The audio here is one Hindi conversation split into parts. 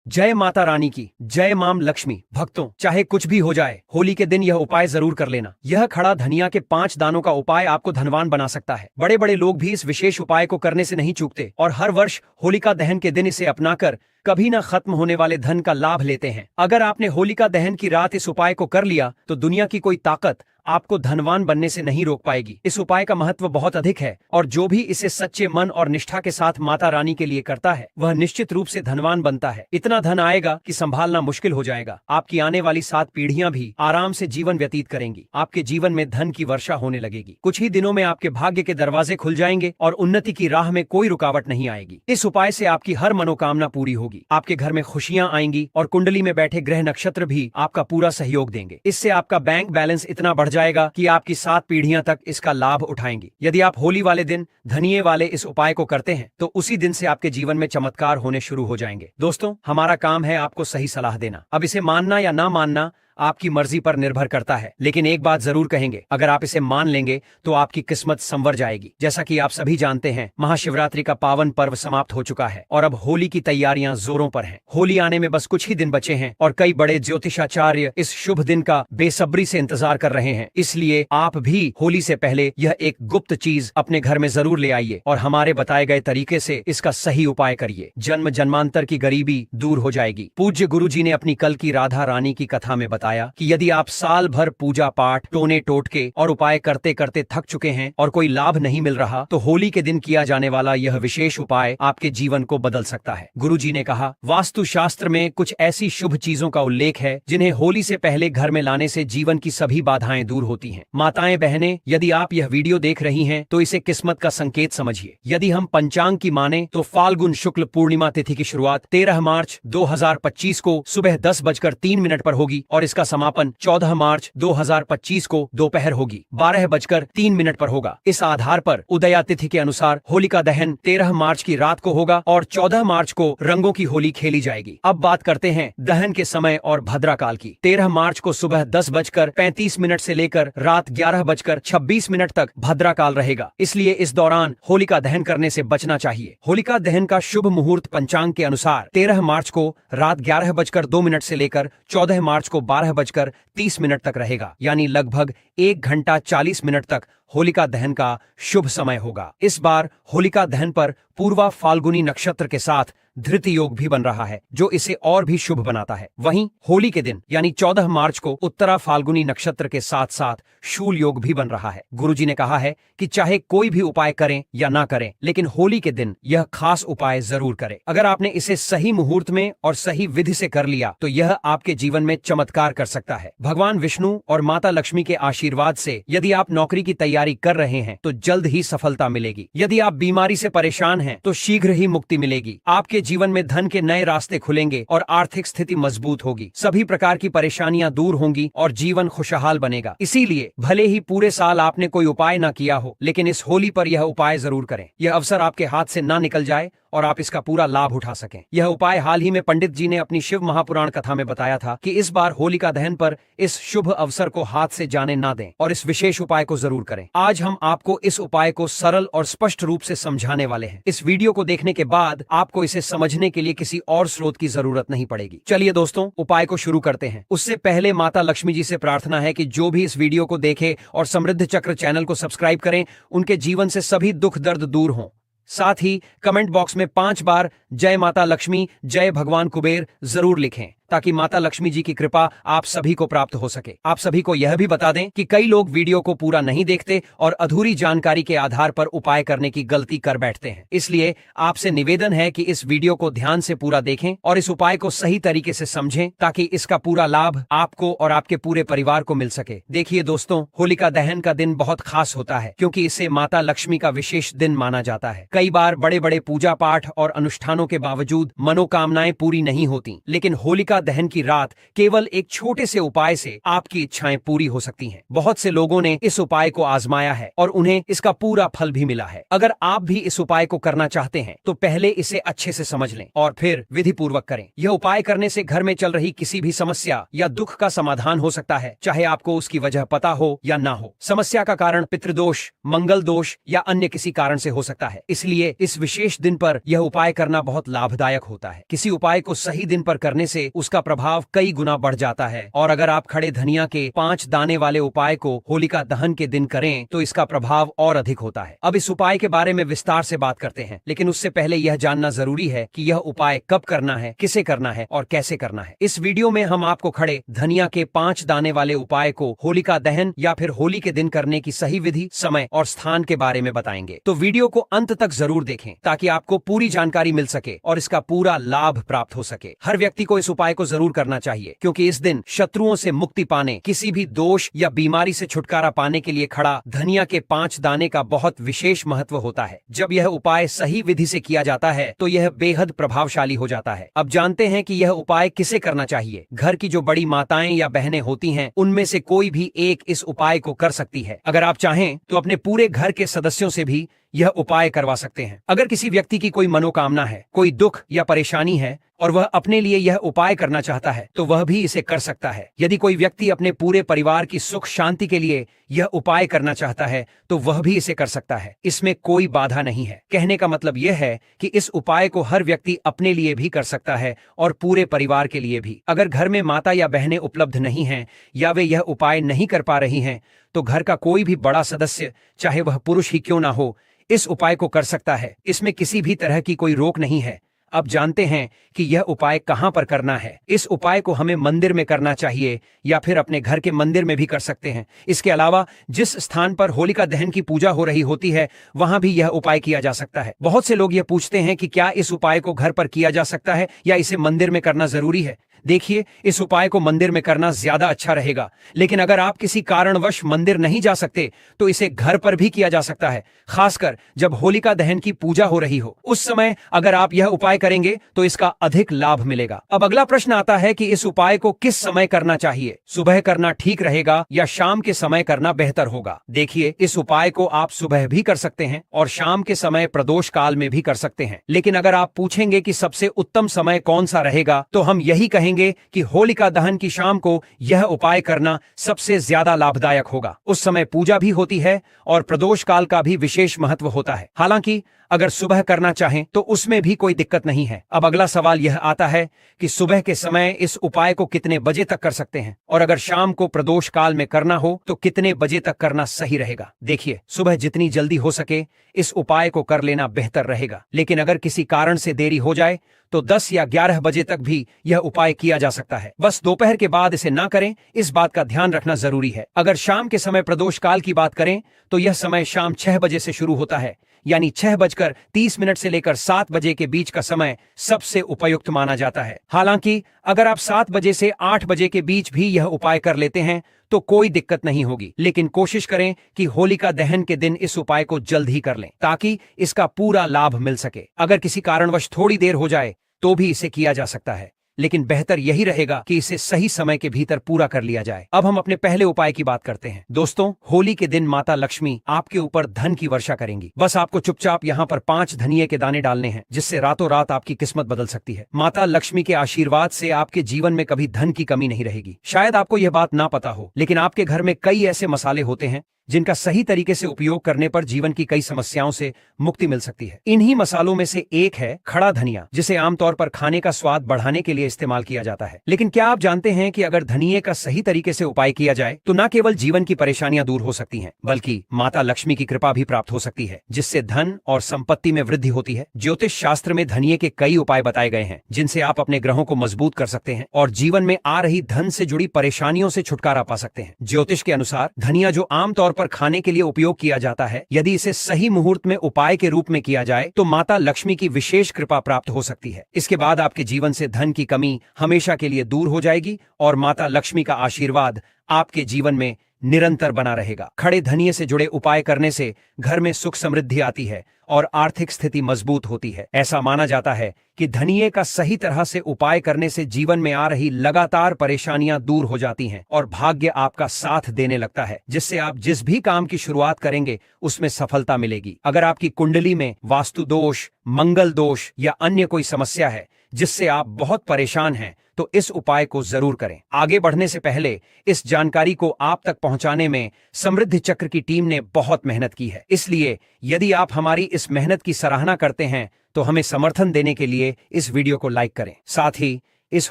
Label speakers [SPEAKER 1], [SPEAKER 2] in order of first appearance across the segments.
[SPEAKER 1] जय माता रानी की जय। माम लक्ष्मी। भक्तों, चाहे कुछ भी हो जाए, होली के दिन यह उपाय जरूर कर लेना। यह खड़ा धनिया के 5 दानों का उपाय आपको धनवान बना सकता है। बड़े बड़े लोग भी इस विशेष उपाय को करने से नहीं चूकते और हर वर्ष होलिका दहन के दिन इसे अपनाकर कभी न खत्म होने वाले धन का लाभ लेते हैं। अगर आपने होलिका दहन की रात इस उपाय को कर लिया तो दुनिया की कोई ताकत आपको धनवान बनने से नहीं रोक पाएगी। इस उपाय का महत्व बहुत अधिक है और जो भी इसे सच्चे मन और निष्ठा के साथ माता रानी के लिए करता है वह निश्चित रूप से धनवान बनता है। इतना धन आएगा कि संभालना मुश्किल हो जाएगा। आपकी आने वाली 7 पीढ़ियां भी आराम से जीवन व्यतीत करेंगी। आपके जीवन में धन की वर्षा होने लगेगी। कुछ ही दिनों में आपके भाग्य के दरवाजे खुल जाएंगे और उन्नति की राह में कोई रुकावट नहीं आएगी। इस उपाय से आपकी हर मनोकामना पूरी होगी। आपके घर में खुशियां आएंगी और कुंडली में बैठे ग्रह नक्षत्र भी आपका पूरा सहयोग देंगे। इससे आपका बैंक बैलेंस इतना बढ़ जाएगा कि आपकी 7 पीढ़ियां तक इसका लाभ उठाएंगी। यदि आप होली वाले दिन धनिये वाले इस उपाय को करते हैं तो उसी दिन से आपके जीवन में चमत्कार होने शुरू हो जाएंगे। दोस्तों, हमारा काम है आपको सही सलाह देना। अब इसे मानना या ना मानना आपकी मर्जी पर निर्भर करता है, लेकिन एक बात जरूर कहेंगे, अगर आप इसे मान लेंगे तो आपकी किस्मत संवर जाएगी। जैसा कि आप सभी जानते हैं, महाशिवरात्रि का पावन पर्व समाप्त हो चुका है और अब होली की तैयारियां जोरों पर हैं। होली आने में बस कुछ ही दिन बचे हैं और कई बड़े ज्योतिषाचार्य इस शुभ दिन का बेसब्री से इंतजार कर रहे हैं। इसलिए आप भी होली से पहले यह एक गुप्त चीज अपने घर में जरूर ले आइए और हमारे बताए गए तरीके से इसका सही उपाय करिए। जन्म जन्मांतर की गरीबी दूर हो जाएगी। पूज्य गुरुजी ने अपनी कल की राधा रानी की कथा में बताया कि यदि आप साल भर पूजा पाठ टोने टोटके और उपाय करते करते थक चुके हैं और कोई लाभ नहीं मिल रहा, तो होली के दिन किया जाने वाला यह विशेष उपाय आपके जीवन को बदल सकता है। गुरुजी ने कहा, वास्तु शास्त्र में कुछ ऐसी शुभ चीजों का उल्लेख है जिन्हें होली से पहले घर में लाने से जीवन की सभी बाधाएं दूर होती हैं। माताएं बहनें, यदि आप यह वीडियो देख रही हैं तो इसे किस्मत का संकेत समझिए। यदि हम पंचांग की माने तो फाल्गुन शुक्ल पूर्णिमा तिथि की शुरुआत 13 मार्च 2025 को सुबह 10:03 पर होगी और इसका समापन 14 मार्च 2025 को दोपहर होगी 12:03 पर होगा। इस आधार पर उदया तिथि के अनुसार होलिका दहन 13 मार्च की रात को होगा और 14 मार्च को रंगों की होली खेली जाएगी। अब बात करते हैं दहन के समय और भद्रा काल की। 13 मार्च को सुबह 10:35 से लेकर रात 11:26 तक भद्रा काल रहेगा, इसलिए इस दौरान होलिका दहन करने से बचना चाहिए। होलिका दहन का शुभ मुहूर्त पंचांग के अनुसार 13 मार्च को रात 11:02 से लेकर 14 मार्च को 12:30 तक रहेगा, यानी लगभग 1 घंटा 40 मिनट तक होलिका दहन का शुभ समय होगा। इस बार होलिका दहन पर पूर्वा फाल्गुनी नक्षत्र के साथ धृति योग भी बन रहा है, जो इसे और भी शुभ बनाता है। वहीं होली के दिन यानी 14 मार्च को उत्तरा फाल्गुनी नक्षत्र के साथ साथ शूल योग भी बन रहा है। गुरुजी ने कहा है कि चाहे कोई भी उपाय करें या ना करें, लेकिन होली के दिन यह खास उपाय जरूर करें। अगर आपने इसे सही मुहूर्त में और सही विधि से कर लिया तो यह आपके जीवन में चमत्कार कर सकता है। भगवान विष्णु और माता लक्ष्मी के आशीर्वाद से यदि आप नौकरी की तैयारी कर रहे हैं तो जल्द ही सफलता मिलेगी। यदि आप बीमारी से परेशान हैं तो शीघ्र ही मुक्ति मिलेगी। आपके जीवन में धन के नए रास्ते खुलेंगे और आर्थिक स्थिति मजबूत होगी। सभी प्रकार की परेशानियां दूर होंगी और जीवन खुशहाल बनेगा। इसीलिए भले ही पूरे साल आपने कोई उपाय ना किया हो, लेकिन इस होली पर यह उपाय जरूर करें। यह अवसर आपके हाथ से ना निकल जाए और आप इसका पूरा लाभ उठा सकें। यह उपाय हाल ही में पंडित जी ने अपनी शिव महापुराण कथा में बताया था कि इस बार होलिका दहन पर इस शुभ अवसर को हाथ से जाने ना दें और इस विशेष उपाय को जरूर करें। आज हम आपको इस उपाय को सरल और स्पष्ट रूप से समझाने वाले हैं। इस वीडियो को देखने के बाद आपको इसे समझने के लिए किसी और स्रोत की जरूरत नहीं पड़ेगी। चलिए दोस्तों, उपाय को शुरू करते हैं। उससे पहले माता लक्ष्मी जी से प्रार्थना है कि जो भी इस वीडियो को देखे और समृद्ध चक्र चैनल को सब्सक्राइब करें, उनके जीवन से सभी दुख दर्द दूर हों। साथ ही कमेंट बॉक्स में 5 बार जय माता लक्ष्मी, जय भगवान कुबेर जरूर लिखें, ताकि माता लक्ष्मी जी की कृपा आप सभी को प्राप्त हो सके। आप सभी को यह भी बता दें कि कई लोग वीडियो को पूरा नहीं देखते और अधूरी जानकारी के आधार पर उपाय करने की गलती कर बैठते हैं। इसलिए आपसे निवेदन है कि इस वीडियो को ध्यान से पूरा देखें और इस उपाय को सही तरीके से समझें, ताकि इसका पूरा लाभ आपको और आपके पूरे परिवार को मिल सके। देखिए दोस्तों, होलिका दहन का दिन बहुत खास होता है क्योंकि इसे माता लक्ष्मी का विशेष दिन माना जाता है। कई बार बड़े बड़े पूजा पाठ और अनुष्ठानों के बावजूद मनोकामनाएं पूरी नहीं होती, लेकिन होलिका दहन की रात केवल एक छोटे से उपाय से आपकी इच्छाएं पूरी हो सकती हैं। बहुत से लोगों ने इस उपाय को आजमाया है और उन्हें इसका पूरा फल भी मिला है। अगर आप भी इस उपाय को करना चाहते हैं तो पहले इसे अच्छे से समझ लें और फिर विधि पूर्वक करें। यह उपाय करने से घर में चल रही किसी भी समस्या या दुख का समाधान हो सकता है, चाहे आपको उसकी वजह पता हो या ना हो। समस्या का कारण पितृदोष, मंगल दोष या अन्य किसी कारण से हो सकता है, इसलिए इस विशेष दिन पर यह उपाय करना बहुत लाभदायक होता है। किसी उपाय को सही दिन पर करने से उसका प्रभाव कई गुना बढ़ जाता है और अगर आप खड़े धनिया के 5 दाने वाले उपाय को होलिका दहन के दिन करें तो इसका प्रभाव और अधिक होता है। अब इस उपाय के बारे में विस्तार से बात करते हैं, लेकिन उससे पहले यह जानना जरूरी है कि यह उपाय कब करना है, किसे करना है और कैसे करना है। इस वीडियो में हम आपको खड़े धनिया के 5 दाने वाले उपाय को होलिका दहन या फिर होली के दिन करने की सही विधि, समय और स्थान के बारे में बताएंगे। तो वीडियो को अंत तक जरूर देखें ताकि आपको पूरी जानकारी मिल सके और इसका पूरा लाभ प्राप्त हो सके। हर व्यक्ति को इस उपाय को जरूर करना चाहिए क्योंकि इस दिन शत्रुओं से मुक्ति पाने, किसी भी दोष या बीमारी से छुटकारा पाने के लिए खड़ा धनिया के 5 दाने का बहुत विशेष महत्व होता है। जब यह उपाय सही विधि से किया जाता है तो यह बेहद प्रभावशाली हो जाता है। अब जानते हैं कि यह उपाय किसे करना चाहिए। घर की जो बड़ी माताएं या बहनें होती हैं उनमें से कोई भी एक इस उपाय को कर सकती है। अगर आप चाहें तो अपने पूरे घर के सदस्यों से भी यह उपाय करवा सकते हैं। अगर किसी व्यक्ति की कोई मनोकामना है, कोई दुख या परेशानी है और वह अपने लिए यह उपाय करना चाहता है तो वह भी इसे कर सकता है। यदि कोई व्यक्ति अपने पूरे परिवार की सुख शांति के लिए यह उपाय करना चाहता है तो वह भी इसे कर सकता है। इसमें कोई बाधा नहीं है। कहने का मतलब यह है कि इस उपाय को हर व्यक्ति अपने लिए भी कर सकता है और पूरे परिवार के लिए भी। अगर घर में माता या बहनें उपलब्ध नहीं हैं या वे यह उपाय नहीं कर पा रही हैं तो घर का कोई भी बड़ा सदस्य, चाहे वह पुरुष ही क्यों ना हो, इस उपाय को कर सकता है। इसमें किसी भी तरह की कोई रोक नहीं है। अब जानते हैं कि यह उपाय कहां पर करना है। इस उपाय को हमें मंदिर में करना चाहिए या फिर अपने घर के मंदिर में भी कर सकते हैं। इसके अलावा जिस स्थान पर होलिका दहन की पूजा हो रही होती है वहां भी यह उपाय किया जा सकता है। बहुत से लोग यह पूछते हैं कि क्या इस उपाय को घर पर किया जा सकता है या इसे मंदिर में करना जरूरी है। देखिए, इस उपाय को मंदिर में करना ज्यादा अच्छा रहेगा, लेकिन अगर आप किसी कारणवश मंदिर नहीं जा सकते तो इसे घर पर भी किया जा सकता है। खासकर जब होलिका दहन की पूजा हो रही हो, उस समय अगर आप यह उपाय करेंगे तो इसका अधिक लाभ मिलेगा। अब अगला प्रश्न आता है कि इस उपाय को किस समय करना चाहिए। सुबह करना ठीक रहेगा या शाम के समय करना बेहतर होगा। देखिए, इस उपाय को आप सुबह भी कर सकते हैं और शाम के समय प्रदोष काल में भी कर सकते हैं। लेकिन अगर आप पूछेंगे कि सबसे उत्तम समय कौन सा रहेगा तो हम यही कहेंगे कि होलिका दहन की शाम को यह उपाय करना सबसे ज्यादा लाभदायक होगा। उस समय पूजा भी होती है और प्रदोष काल का भी विशेष महत्व होता है। हालांकि अगर सुबह करना चाहें तो उसमें भी कोई दिक्कत नहीं है। अब अगला सवाल यह आता है कि सुबह के समय इस उपाय को कितने बजे तक कर सकते हैं और अगर शाम को प्रदोष काल में करना हो तो कितने बजे तक करना सही रहेगा। देखिए, सुबह जितनी जल्दी हो सके इस उपाय को कर लेना बेहतर रहेगा, लेकिन अगर किसी कारण से देरी हो जाए तो 10 या 11 बजे तक भी यह उपाय किया जा सकता है। बस दोपहर के बाद इसे ना करें, इस बात का ध्यान रखना जरूरी है। अगर शाम के समय प्रदोष काल की बात करें तो यह समय शाम 6 बजे से शुरू होता है, यानी 6:30 से लेकर 7 बजे के बीच का समय सबसे उपयुक्त माना जाता है। हालांकि अगर आप 7 बजे से 8 बजे के बीच भी यह उपाय कर लेते हैं तो कोई दिक्कत नहीं होगी, लेकिन कोशिश करें कि होलिका दहन के दिन इस उपाय को जल्द ही कर लें ताकि इसका पूरा लाभ मिल सके। अगर किसी कारणवश थोड़ी देर हो जाए तो भी इसे किया जा सकता है, लेकिन बेहतर यही रहेगा कि इसे सही समय के भीतर पूरा कर लिया जाए। अब हम अपने पहले उपाय की बात करते हैं। दोस्तों, होली के दिन माता लक्ष्मी आपके ऊपर धन की वर्षा करेंगी। बस आपको चुपचाप यहाँ पर 5 धनिये के दाने डालने हैं, जिससे रातों रात आपकी किस्मत बदल सकती है। माता लक्ष्मी के आशीर्वाद से आपके जीवन में कभी धन की कमी नहीं रहेगी। शायद आपको यह बात ना पता हो, लेकिन आपके घर में कई ऐसे मसाले होते हैं जिनका सही तरीके से उपयोग करने पर जीवन की कई समस्याओं से मुक्ति मिल सकती है। इन्हीं मसालों में से एक है खड़ा धनिया, जिसे आमतौर पर खाने का स्वाद बढ़ाने के लिए इस्तेमाल किया जाता है। लेकिन क्या आप जानते हैं कि अगर धनिये का सही तरीके से उपाय किया जाए तो न केवल जीवन की परेशानियां दूर हो सकती हैं, बल्कि माता लक्ष्मी की कृपा भी प्राप्त हो सकती है, जिससे धन और संपत्ति में वृद्धि होती है। ज्योतिष शास्त्र में धनिये के कई उपाय बताए गए हैं जिनसे आप अपने ग्रहों को मजबूत कर सकते हैं और जीवन में आ रही धन से जुड़ी परेशानियों से छुटकारा पा सकते हैं। ज्योतिष के अनुसार धनिया जो आमतौर पर खाने के लिए उपयोग किया जाता है, यदि इसे सही मुहूर्त में उपाय के रूप में किया जाए तो माता लक्ष्मी की विशेष कृपा प्राप्त हो सकती है। इसके बाद आपके जीवन से धन की कमी हमेशा के लिए दूर हो जाएगी और माता लक्ष्मी का आशीर्वाद आपके जीवन में निरंतर बना रहेगा। खड़े धनिये से जुड़े उपाय करने से घर में सुख समृद्धि आती है और आर्थिक स्थिति मजबूत होती है। ऐसा माना जाता है कि धनिये का सही तरह से उपाय करने से जीवन में आ रही लगातार परेशानियां दूर हो जाती हैं और भाग्य आपका साथ देने लगता है, जिससे आप जिस भी काम की शुरुआत करेंगे उसमें सफलता मिलेगी। अगर आपकी कुंडली में वास्तु दोष, मंगल दोष या अन्य कोई समस्या है जिससे आप बहुत परेशान हैं, तो इस उपाय को जरूर करें। आगे बढ़ने से पहले इस जानकारी को आप तक पहुंचाने में समृद्धि चक्र की टीम ने बहुत मेहनत की है, इसलिए यदि आप हमारी इस मेहनत की सराहना करते हैं तो हमें समर्थन देने के लिए इस वीडियो को लाइक करें। साथ ही इस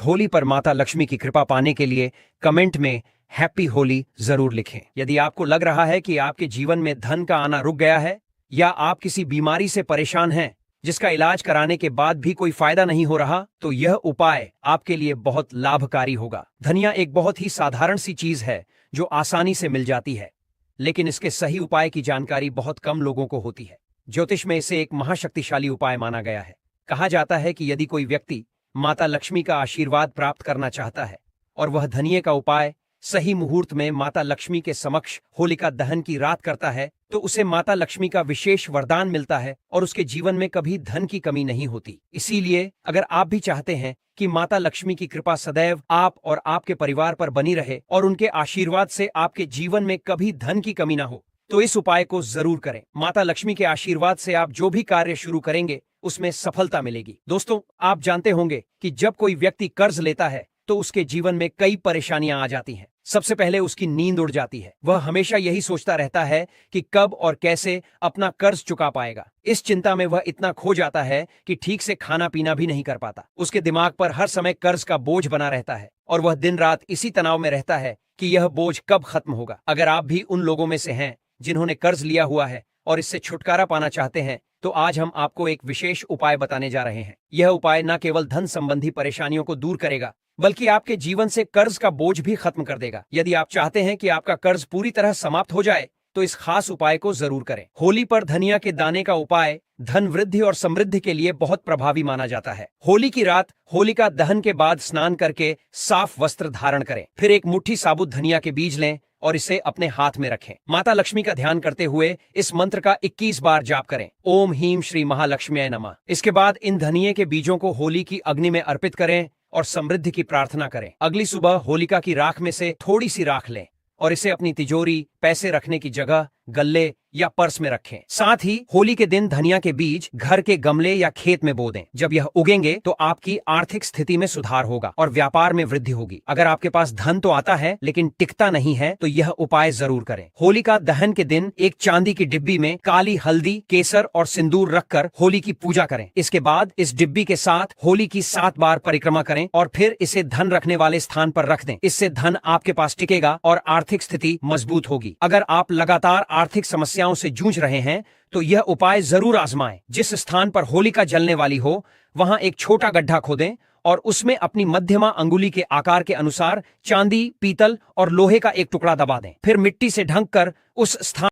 [SPEAKER 1] होली पर माता लक्ष्मी की कृपा पाने के लिए कमेंट में हैप्पी होली जरूर लिखें। यदि आपको लग रहा है कि आपके जीवन में धन का आना रुक गया है या आप किसी बीमारी से परेशान हैं जिसका इलाज कराने के बाद भी कोई फायदा नहीं हो रहा, तो यह उपाय आपके लिए बहुत लाभकारी होगा। धनिया एक बहुत ही साधारण सी चीज है जो आसानी से मिल जाती है, लेकिन इसके सही उपाय की जानकारी बहुत कम लोगों को होती है। ज्योतिष में इसे एक महाशक्तिशाली उपाय माना गया है। कहा जाता है कि यदि कोई व्यक्ति माता लक्ष्मी का आशीर्वाद प्राप्त करना चाहता है और वह धनिये का उपाय सही मुहूर्त में माता लक्ष्मी के समक्ष होलिका दहन की रात करता है, तो उसे माता लक्ष्मी का विशेष वरदान मिलता है और उसके जीवन में कभी धन की कमी नहीं होती। इसीलिए अगर आप भी चाहते हैं कि माता लक्ष्मी की कृपा सदैव आप और आपके परिवार पर बनी रहे और उनके आशीर्वाद से आपके जीवन में कभी धन की कमी ना हो, तो इस उपाय को जरूर करें। माता लक्ष्मी के आशीर्वाद से आप जो भी कार्य शुरू करेंगे उसमें सफलता मिलेगी। दोस्तों, आप जानते होंगे कि जब कोई व्यक्ति कर्ज लेता है तो उसके जीवन में कई परेशानियां आ जाती हैं। सबसे पहले उसकी नींद उड़ जाती है। वह हमेशा यही सोचता रहता है कि कब और कैसे अपना कर्ज चुका पाएगा। इस चिंता में वह इतना खो जाता है कि ठीक से खाना पीना भी नहीं कर पाता। उसके दिमाग पर हर समय कर्ज का बोझ बना रहता है और वह दिन रात इसी तनाव में रहता है कि यह बोझ कब खत्म होगा। अगर आप भी उन लोगों में से हैं जिन्होंने कर्ज लिया हुआ है और इससे छुटकारा पाना चाहते हैं, तो आज हम आपको एक विशेष उपाय बताने जा रहे हैं। यह उपाय न केवल धन संबंधी परेशानियों को दूर करेगा, बल्कि आपके जीवन से कर्ज का बोझ भी खत्म कर देगा। यदि आप चाहते हैं कि आपका कर्ज पूरी तरह समाप्त हो जाए, तो इस खास उपाय को जरूर करें। होली पर धनिया के दाने का उपाय धन वृद्धि और समृद्धि के लिए बहुत प्रभावी माना जाता है। होली की रात होलिका दहन के बाद स्नान करके साफ वस्त्र धारण करें। फिर एक मुट्ठी साबुत धनिया के बीज लें और इसे अपने हाथ में रखें। माता लक्ष्मी का ध्यान करते हुए इस मंत्र का 21 बार जाप करें। ओम ह्रीं श्री महालक्ष्म्यै नमः। इसके बाद इन धनिये के बीजों को होली की अग्नि में अर्पित करें और समृद्धि की प्रार्थना करें। अगली सुबह होलिका की राख में से थोड़ी सी राख लें और इसे अपनी तिजोरी, पैसे रखने की जगह, गल्ले या पर्स में रखें। साथ ही होली के दिन धनिया के बीज घर के गमले या खेत में बो दें। जब यह उगेंगे तो आपकी आर्थिक स्थिति में सुधार होगा और व्यापार में वृद्धि होगी। अगर आपके पास धन तो आता है लेकिन टिकता नहीं है, तो यह उपाय जरूर करें। होलिका दहन के दिन एक चांदी की डिब्बी में काली हल्दी, केसर और सिंदूर रखकर होली की पूजा करें। इसके बाद इस डिब्बी के साथ होली की 7 बार परिक्रमा करें और फिर इसे धन रखने वाले स्थान पर रख दें। इससे धन आपके पास टिकेगा और आर्थिक स्थिति मजबूत होगी। अगर आप लगातार आर्थिक समस्याओं से जूझ रहे हैं, तो यह उपाय जरूर आजमाएं। जिस स्थान पर होलिका जलने वाली हो वहां एक छोटा गड्ढा खोदें और उसमें अपनी मध्यमा अंगुली के आकार के अनुसार चांदी, पीतल और लोहे का एक टुकड़ा दबा दें। फिर मिट्टी से ढंक कर उस स्थान